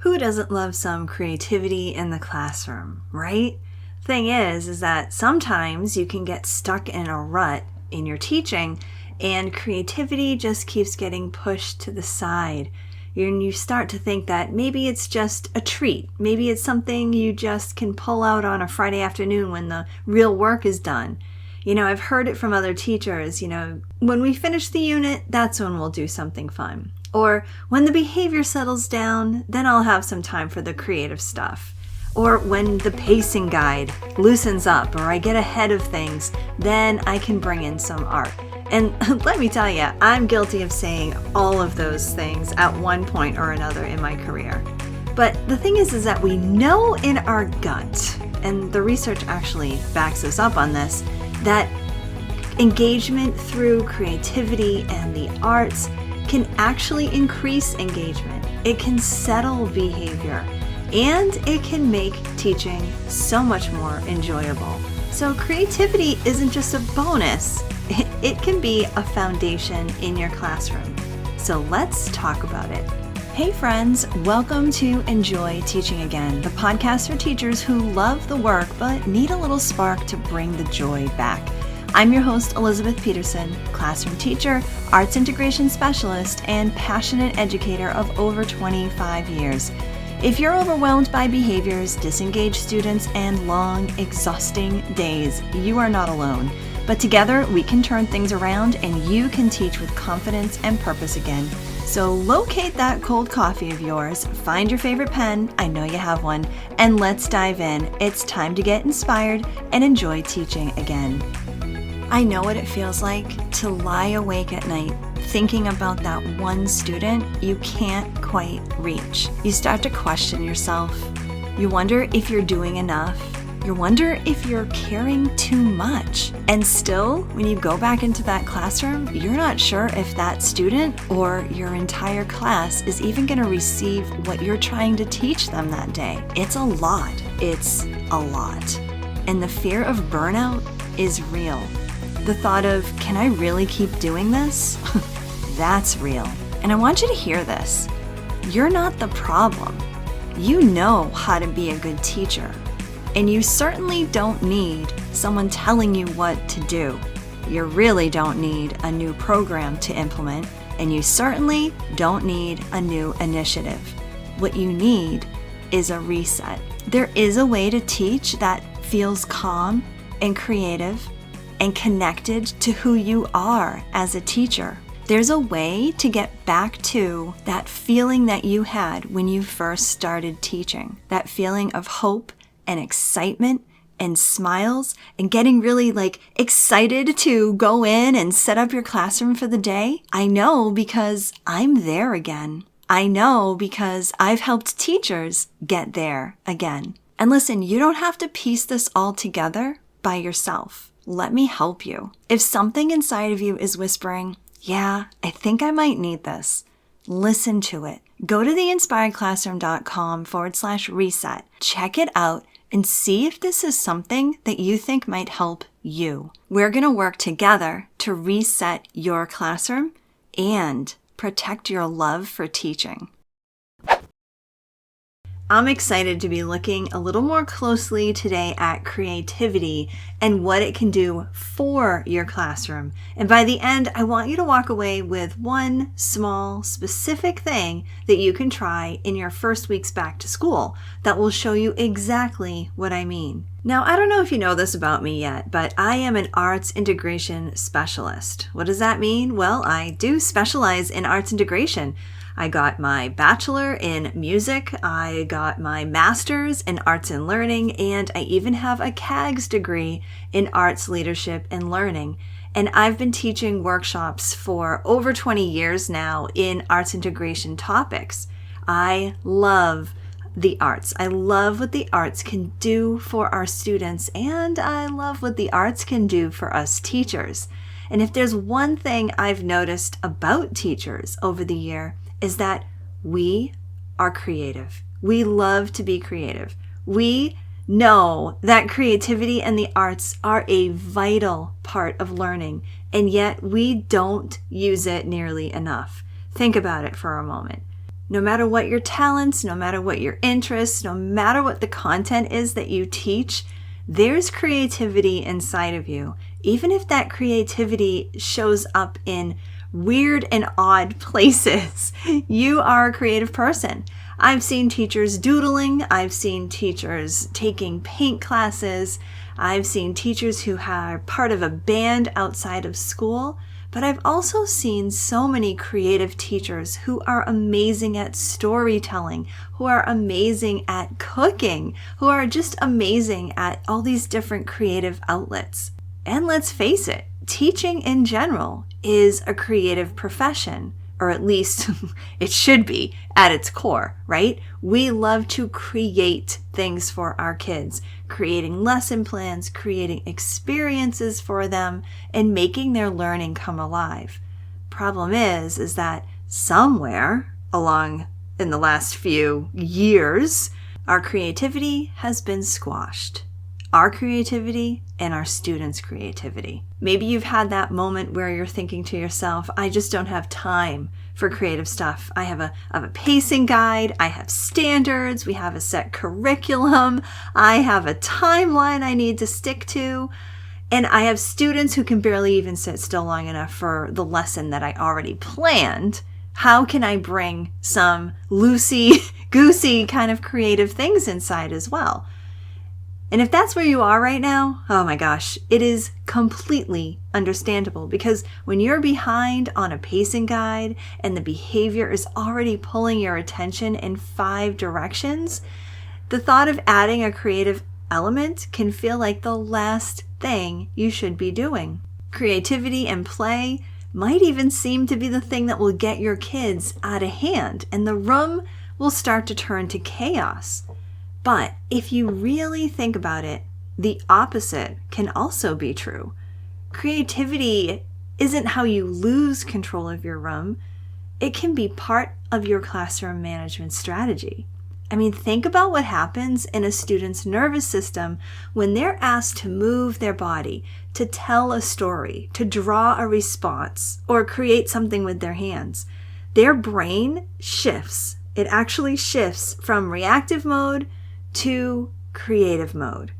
Who doesn't love some creativity in the classroom, right? Thing is that sometimes you can get stuck in a rut in your teaching and creativity just keeps getting pushed to the side. And you start to think that maybe it's just a treat. Maybe it's something you just can pull out on a Friday afternoon when the real work is done. I've heard it from other teachers, when we finish the unit, that's when we'll do something fun. Or when the behavior settles down, then I'll have some time for the creative stuff. Or when the pacing guide loosens up or I get ahead of things, then I can bring in some art. And let me tell you, I'm guilty of saying all of those things at one point or another in my career. But the thing is that we know in our gut, and the research actually backs us up on this, that engagement through creativity and the arts can actually increase engagement. It can settle behavior, and it can make teaching so much more enjoyable. So creativity isn't just a bonus, it can be a foundation in your classroom. So let's talk about it. Hey friends, welcome to Enjoy Teaching Again, the podcast for teachers who love the work but need a little spark to bring the joy back. I'm your host, Elizabeth Peterson, classroom teacher, arts integration specialist, and passionate educator of over 25 years. If you're overwhelmed by behaviors, disengaged students, and long, exhausting days, you are not alone. But together, we can turn things around and you can teach with confidence and purpose again. So locate that cold coffee of yours, find your favorite pen, I know you have one, and let's dive in. It's time to get inspired and enjoy teaching again. I know what it feels like to lie awake at night thinking about that one student you can't quite reach. You start to question yourself. You wonder if you're doing enough. You wonder if you're caring too much. And still, when you go back into that classroom, you're not sure if that student or your entire class is even going to receive what you're trying to teach them that day. It's a lot. It's a lot. And the fear of burnout is real. The thought of, can I really keep doing this? That's real. And I want you to hear this. You're not the problem. You know how to be a good teacher. And you certainly don't need someone telling you what to do. You really don't need a new program to implement, and you certainly don't need a new initiative. What you need is a reset. There is a way to teach that feels calm and creative and connected to who you are as a teacher. There's a way to get back to that feeling that you had when you first started teaching, that feeling of hope and excitement and smiles and getting really excited to go in and set up your classroom for the day. I know because I'm there again. I know because I've helped teachers get there again. And listen, you don't have to piece this all together by yourself. Let me help you. If something inside of you is whispering, yeah, I think I might need this, listen to it. Go to theinspiredclassroom.com/reset. Check it out and see if this is something that you think might help you. We're going to work together to reset your classroom and protect your love for teaching. I'm excited to be looking a little more closely today at creativity and what it can do for your classroom. And by the end, I want you to walk away with one small, specific thing that you can try in your first weeks back to school that will show you exactly what I mean. Now, I don't know if you know this about me yet, but I am an arts integration specialist. What does that mean? Well, I do specialize in arts integration. I got my bachelor in music, I got my master's in arts and learning, and I even have a CAGS degree in arts leadership and learning. And I've been teaching workshops for over 20 years now in arts integration topics. I love the arts. I love what the arts can do for our students, and I love what the arts can do for us teachers. And if there's one thing I've noticed about teachers over the year, is that we are creative. We love to be creative. We know that creativity and the arts are a vital part of learning, and yet we don't use it nearly enough. Think about it for a moment. No matter what your talents, no matter what your interests, no matter what the content is that you teach, there's creativity inside of you. Even if that creativity shows up in weird and odd places, you are a creative person. I've seen teachers doodling. I've seen teachers taking paint classes. I've seen teachers who are part of a band outside of school. But I've also seen so many creative teachers who are amazing at storytelling, who are amazing at cooking, who are just amazing at all these different creative outlets. And let's face it, teaching in general is a creative profession, or at least it should be at its core, right? We love to create things for our kids, creating lesson plans, creating experiences for them, and making their learning come alive. Problem is that somewhere along in the last few years, our creativity has been squashed. Our creativity and our students' creativity. Maybe you've had that moment where you're thinking to yourself, I just don't have time for creative stuff. I have a pacing guide. I have standards. We have a set curriculum. I have a timeline I need to stick to. And I have students who can barely even sit still long enough for the lesson that I already planned. How can I bring some loosey-goosey kind of creative things inside as well? And if that's where you are right now, oh my gosh, it is completely understandable, because when you're behind on a pacing guide and the behavior is already pulling your attention in 5 directions, the thought of adding a creative element can feel like the last thing you should be doing. Creativity and play might even seem to be the thing that will get your kids out of hand, and the room will start to turn to chaos. But if you really think about it, the opposite can also be true. Creativity isn't how you lose control of your room. It can be part of your classroom management strategy. I mean, think about what happens in a student's nervous system when they're asked to move their body, to tell a story, to draw a response, or create something with their hands. Their brain shifts. It actually shifts from reactive mode to creative mode.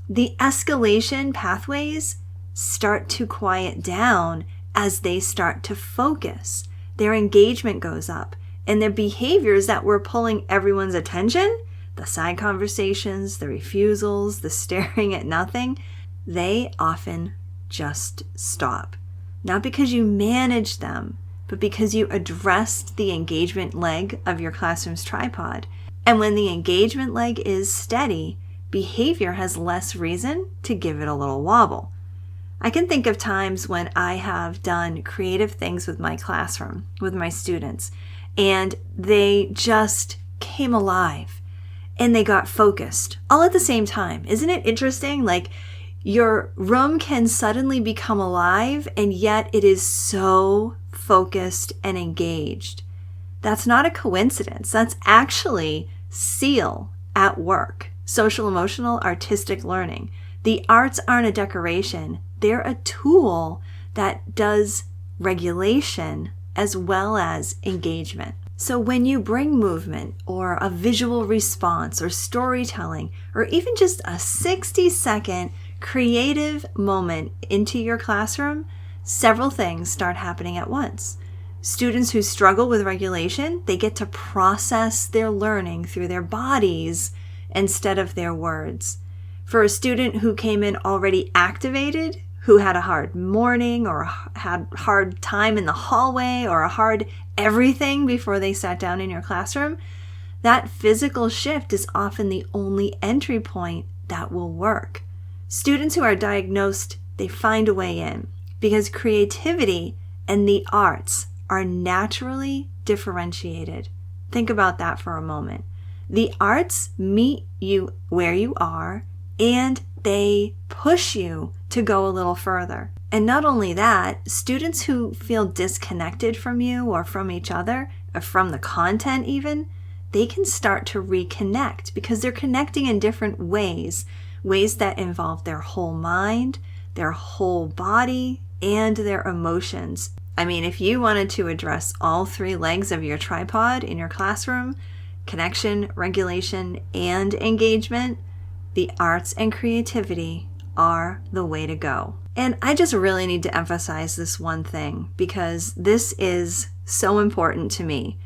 The escalation pathways start to quiet down as they start to focus. Their engagement goes up, and their behaviors that were pulling everyone's attention, the side conversations, the refusals, the staring at nothing, they often just stop. Not because you managed them, but because you addressed the engagement leg of your classroom's tripod. And when the engagement leg is steady, behavior has less reason to give it a little wobble. I can think of times when I have done creative things with my classroom, with my students, and they just came alive and they got focused all at the same time. Isn't it interesting? Like, your room can suddenly become alive, and yet it is so focused and engaged. That's not a coincidence. That's actually SEAL at work. Social, emotional, artistic learning. The arts aren't a decoration. They're a tool that does regulation as well as engagement. So when you bring movement or a visual response or storytelling or even just a 60-second creative moment into your classroom, several things start happening at once. Students who struggle with regulation, they get to process their learning through their bodies instead of their words. For a student who came in already activated, who had a hard morning or had a hard time in the hallway or a hard everything before they sat down in your classroom, that physical shift is often the only entry point that will work. Students who are diagnosed, they find a way in, because creativity and the arts are naturally differentiated. Think about that for a moment. The arts meet you where you are, and they push you to go a little further. And not only that, students who feel disconnected from you or from each other, or from the content even, they can start to reconnect because they're connecting in different ways that involve their whole mind, their whole body, and their emotions. I mean, if you wanted to address all three legs of your tripod in your classroom, connection, regulation, and engagement, the arts and creativity are the way to go. And I just really need to emphasize this one thing because this is so important to me.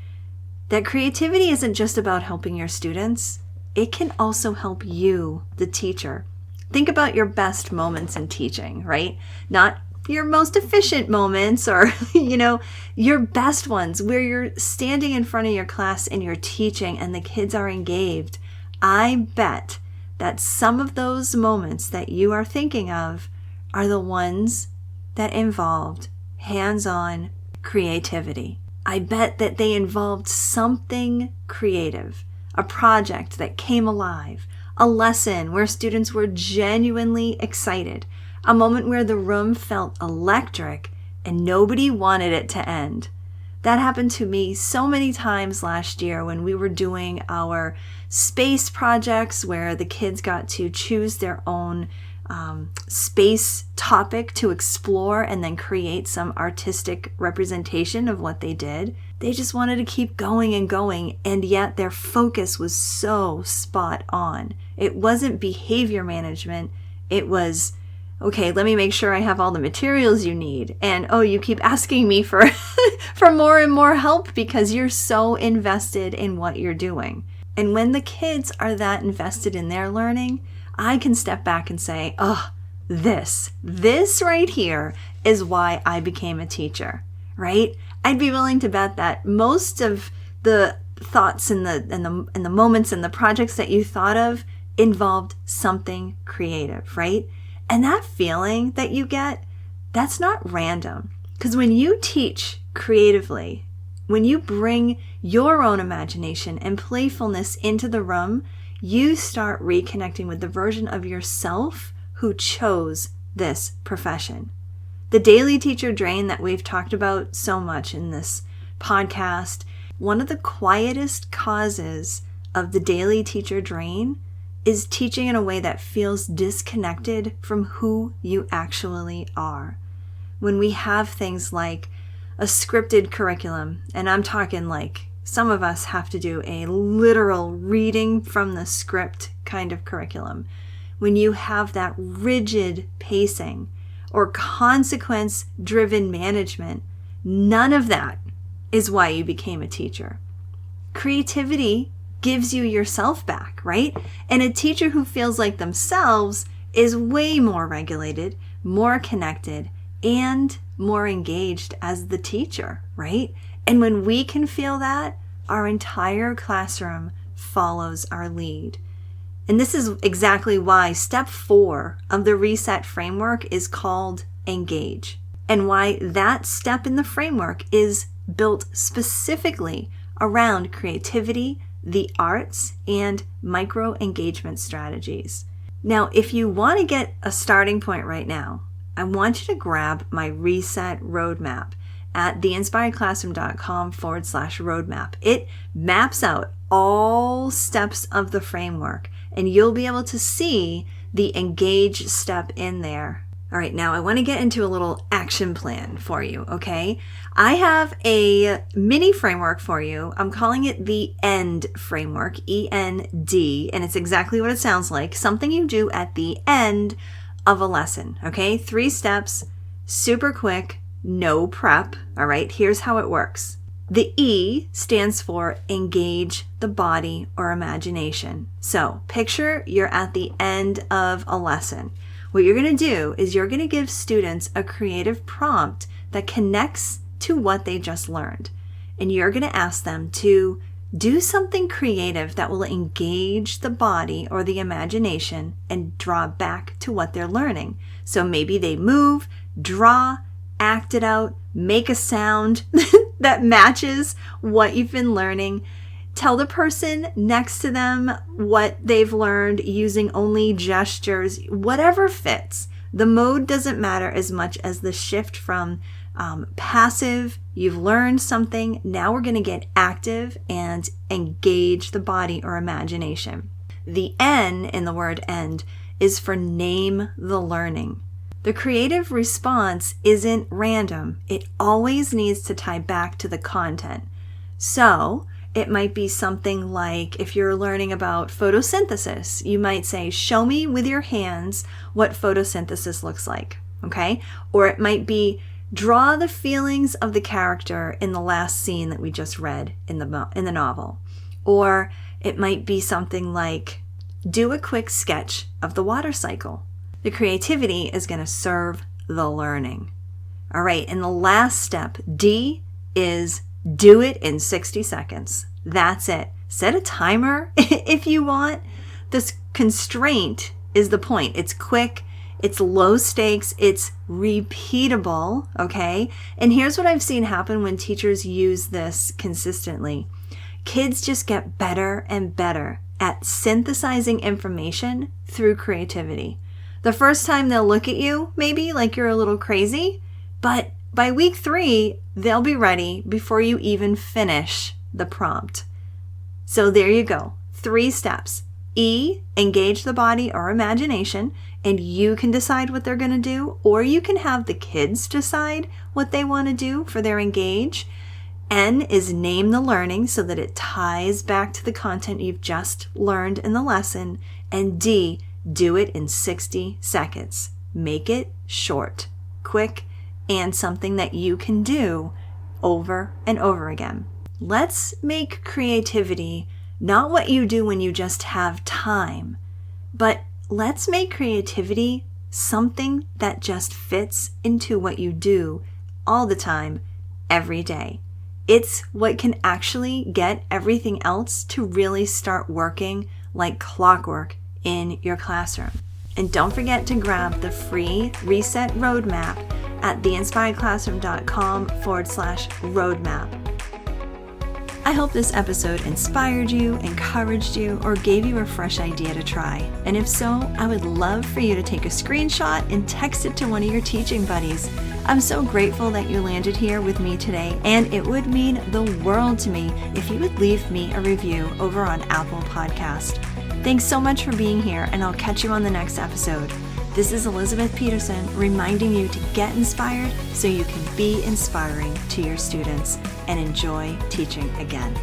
That creativity isn't just about helping your students. It can also help you, the teacher. Think about your best moments in teaching, right? Not your most efficient moments or, your best ones where you're standing in front of your class and you're teaching and the kids are engaged. I bet that some of those moments that you are thinking of are the ones that involved hands-on creativity. I bet that they involved something creative, a project that came alive, a lesson where students were genuinely excited, a moment where the room felt electric and nobody wanted it to end. That happened to me so many times last year when we were doing our space projects where the kids got to choose their own space topic to explore and then create some artistic representation of what they did. They just wanted to keep going and going, and yet their focus was so spot on. It wasn't behavior management. It was, okay, let me make sure I have all the materials you need. And you keep asking me for for more and more help because you're so invested in what you're doing. And when the kids are that invested in their learning, I can step back and say, this right here is why I became a teacher, right? I'd be willing to bet that most of the thoughts and the moments and the projects that you thought of involved something creative, right? And that feeling that you get, that's not random. Because when you teach creatively, when you bring your own imagination and playfulness into the room, you start reconnecting with the version of yourself who chose this profession. The daily teacher drain that we've talked about so much in this podcast, one of the quietest causes of the daily teacher drain is teaching in a way that feels disconnected from who you actually are. When we have things like a scripted curriculum, and I'm talking like some of us have to do a literal reading from the script kind of curriculum. When you have that rigid pacing or consequence-driven management, none of that is why you became a teacher. Creativity gives you yourself back, right? And a teacher who feels like themselves is way more regulated, more connected, and more engaged as the teacher, right? And when we can feel that, our entire classroom follows our lead. And this is exactly why step 4 of the reset framework is called engage, and why that step in the framework is built specifically around creativity, the arts, and micro engagement strategies. Now, if you want to get a starting point right now, I want you to grab my reset roadmap at theinspiredclassroom.com/roadmap. It maps out all steps of the framework, and you'll be able to see the engage step in there. All right, now I want to get into a little action plan for you, okay? I have a mini framework for you. I'm calling it the END framework, E-N-D, and it's exactly what it sounds like, something you do at the end of a lesson, okay? 3 steps, super quick, no prep, all right? Here's how it works. The E stands for engage the body or imagination. So picture you're at the end of a lesson. What you're going to do is you're going to give students a creative prompt that connects to what they just learned. And you're going to ask them to do something creative that will engage the body or the imagination and draw back to what they're learning. So maybe they move, draw, act it out, make a sound that matches what you've been learning. Tell the person next to them what they've learned using only gestures, whatever fits. The mode doesn't matter as much as the shift from passive, you've learned something, now we're going to get active and engage the body or imagination. The N in the word end is for name the learning. The creative response isn't random. It always needs to tie back to the content. So it might be something like, if you're learning about photosynthesis, you might say, show me with your hands what photosynthesis looks like, okay? Or it might be, draw the feelings of the character in the last scene that we just read in the novel. Or it might be something like, do a quick sketch of the water cycle. The creativity is going to serve the learning. All right, and the last step, D, is do it in 60 seconds. That's it. Set a timer if you want. This constraint is the point. It's quick, it's low stakes, it's repeatable, okay? And here's what I've seen happen when teachers use this consistently. Kids just get better and better at synthesizing information through creativity. The first time they'll look at you, maybe like you're a little crazy, but by week 3, they'll be ready before you even finish the prompt. So there you go. 3 steps. E, engage the body or imagination, and you can decide what they're going to do, or you can have the kids decide what they want to do for their engage. N is name the learning so that it ties back to the content you've just learned in the lesson. And D, do it in 60 seconds. Make it short, quick, and something that you can do over and over again. Let's make creativity not what you do when you just have time, but let's make creativity something that just fits into what you do all the time, every day. It's what can actually get everything else to really start working like clockwork in your classroom. And don't forget to grab the free Reset Roadmap at theinspiredclassroom.com/roadmap. I hope this episode inspired you, encouraged you, or gave you a fresh idea to try. And if so, I would love for you to take a screenshot and text it to one of your teaching buddies. I'm so grateful that you landed here with me today, and it would mean the world to me if you would leave me a review over on Apple Podcast. Thanks so much for being here, and I'll catch you on the next episode. This is Elizabeth Peterson reminding you to get inspired so you can be inspiring to your students and enjoy teaching again.